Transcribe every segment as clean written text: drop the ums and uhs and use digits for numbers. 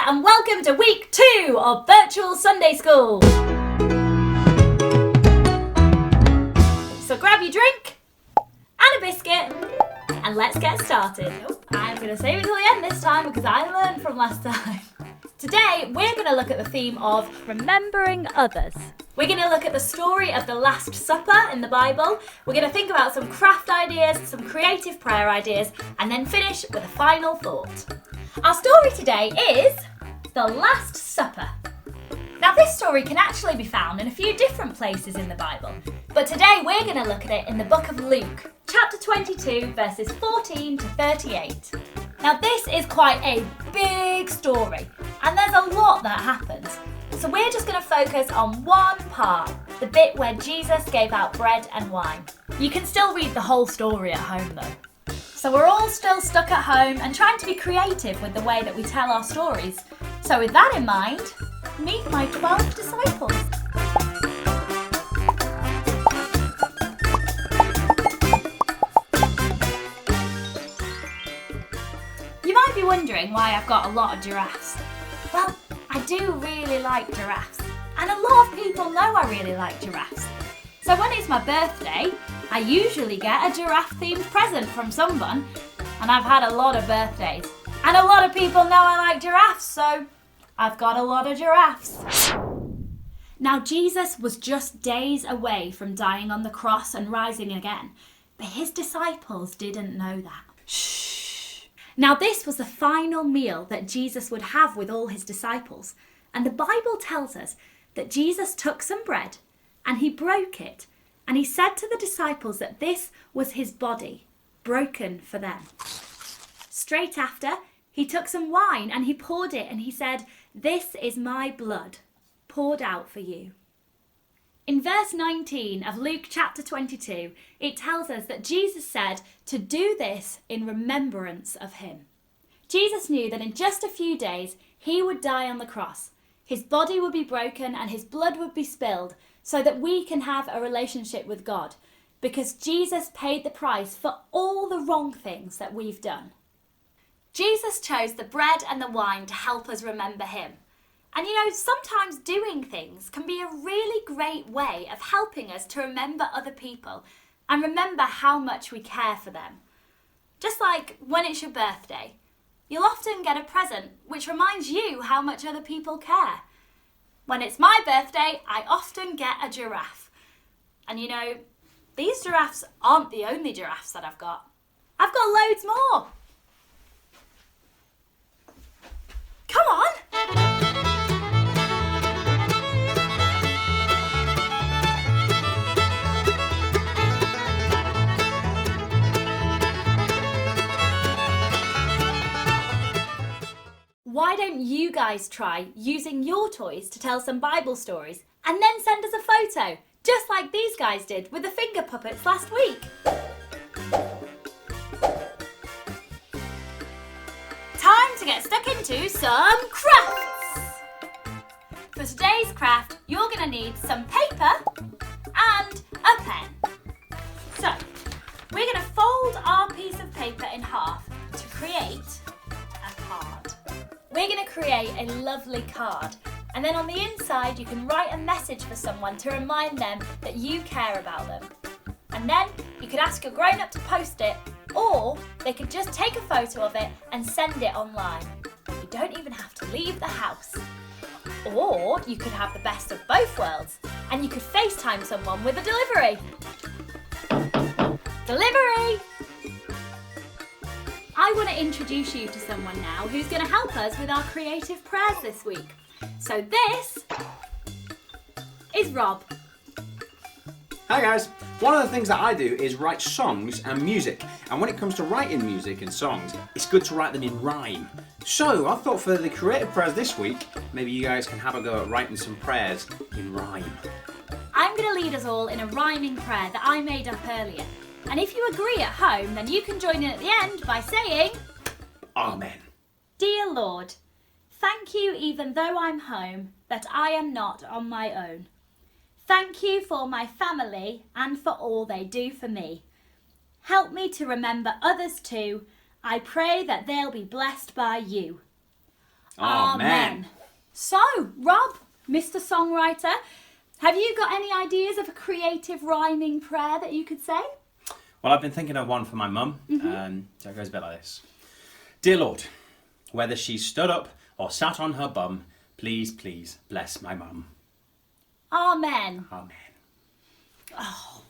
and welcome to week 2 of Virtual Sunday School. So grab your drink and a biscuit and let's get started. I'm going to save it till the end this time because I learned from last time. Today we're going to look at the theme of remembering others. We're going to look at the story of the Last Supper in the Bible. We're going to think about some craft ideas, some creative prayer ideas, and then finish with a final thought. Our story today is the Last Supper. Now this story can actually be found in a few different places in the Bible, but today we're going to look at it in the book of Luke, chapter 22, verses 14 to 38. Now this is quite a big story, and there's a lot that happens. So we're just going to focus on one part, the bit where Jesus gave out bread and wine. You can still read the whole story at home though. So we're all still stuck at home and trying to be creative with the way that we tell our stories. So with that in mind, meet my 12 disciples. You might be wondering why I've got a lot of giraffes. Well, I do really like giraffes, and a lot of people know I really like giraffes. So when it's my birthday, I usually get a giraffe-themed present from someone, and I've had a lot of birthdays. And a lot of people know I like giraffes, so I've got a lot of giraffes. Now Jesus was just days away from dying on the cross and rising again, but his disciples didn't know that. Shh. Now this was the final meal that Jesus would have with all his disciples, and the Bible tells us that Jesus took some bread and he broke it, and he said to the disciples that this was his body, broken for them. Straight after, he took some wine and he poured it and he said, "This is my blood, poured out for you." In verse 19 of Luke chapter 22, it tells us that Jesus said to do this in remembrance of him. Jesus knew that in just a few days he would die on the cross. His body would be broken and his blood would be spilled so that we can have a relationship with God, because Jesus paid the price for all the wrong things that we've done. Jesus chose the bread and the wine to help us remember him. And sometimes doing things can be a really great way of helping us to remember other people and remember how much we care for them. Just like when it's your birthday, you'll often get a present which reminds you how much other people care. When it's my birthday, I often get a giraffe. And these giraffes aren't the only giraffes that I've got. I've got loads more. Come on! Why don't you guys try using your toys to tell some Bible stories and then send us a photo, just like these guys did with the finger puppets last week? Time to get stuck into some crafts! For today's craft, you're going to need some paper and a pen. So, we're going to fold our piece of paper in half to create a card. We're going to create a lovely card, and then on the inside you can write a message for someone to remind them that you care about them. And then you could ask a grown-up to post it, or they could just take a photo of it and send it online. You don't even have to leave the house. Or you could have the best of both worlds, and you could FaceTime someone with a delivery. Delivery! I want to introduce you to someone now who's going to help us with our creative prayers this week. So this is Rob. Hi guys! One of the things that I do is write songs and music, and when it comes to writing music and songs, it's good to write them in rhyme. So I thought for the creative prayers this week, maybe you guys can have a go at writing some prayers in rhyme. I'm going to lead us all in a rhyming prayer that I made up earlier. And if you agree at home, then you can join in at the end by saying, Amen. Dear Lord, thank you even though I'm home, that I am not on my own. Thank you for my family and for all they do for me. Help me to remember others too. I pray that they'll be blessed by you. Amen. So, Rob, Mr. Songwriter, have you got any ideas of a creative rhyming prayer that you could say? Well, I've been thinking of one for my mum. So it goes a bit like this. Dear Lord, whether she stood up or sat on her bum, please, please bless my mum. Amen. Amen. Oh.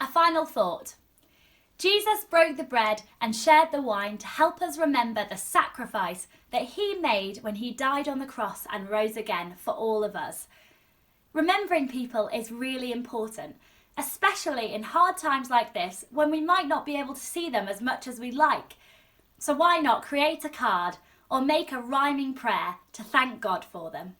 A final thought. Jesus broke the bread and shared the wine to help us remember the sacrifice that he made when he died on the cross and rose again for all of us. Remembering people is really important, especially in hard times like this when we might not be able to see them as much as we'd like. So why not create a card or make a rhyming prayer to thank God for them?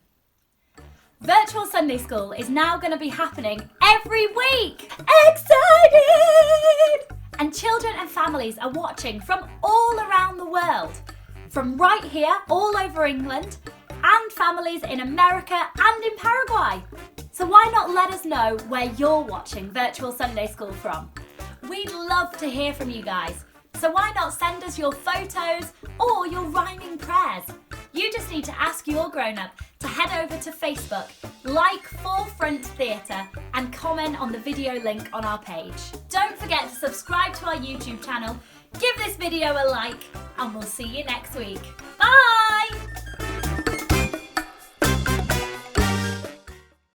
Virtual Sunday School is now going to be happening every week. Excited! And children and families are watching from all around the world, from right here all over England, and families in America and in Paraguay. So why not let us know where you're watching Virtual Sunday School from? We'd love to hear from you guys. So why not send us your photos or your rhyming prayers? You just need to ask your grown-up to head over to Facebook, like Forefront Theatre and comment on the video link on our page. Don't forget to subscribe to our YouTube channel, give this video a like, and we'll see you next week. Bye!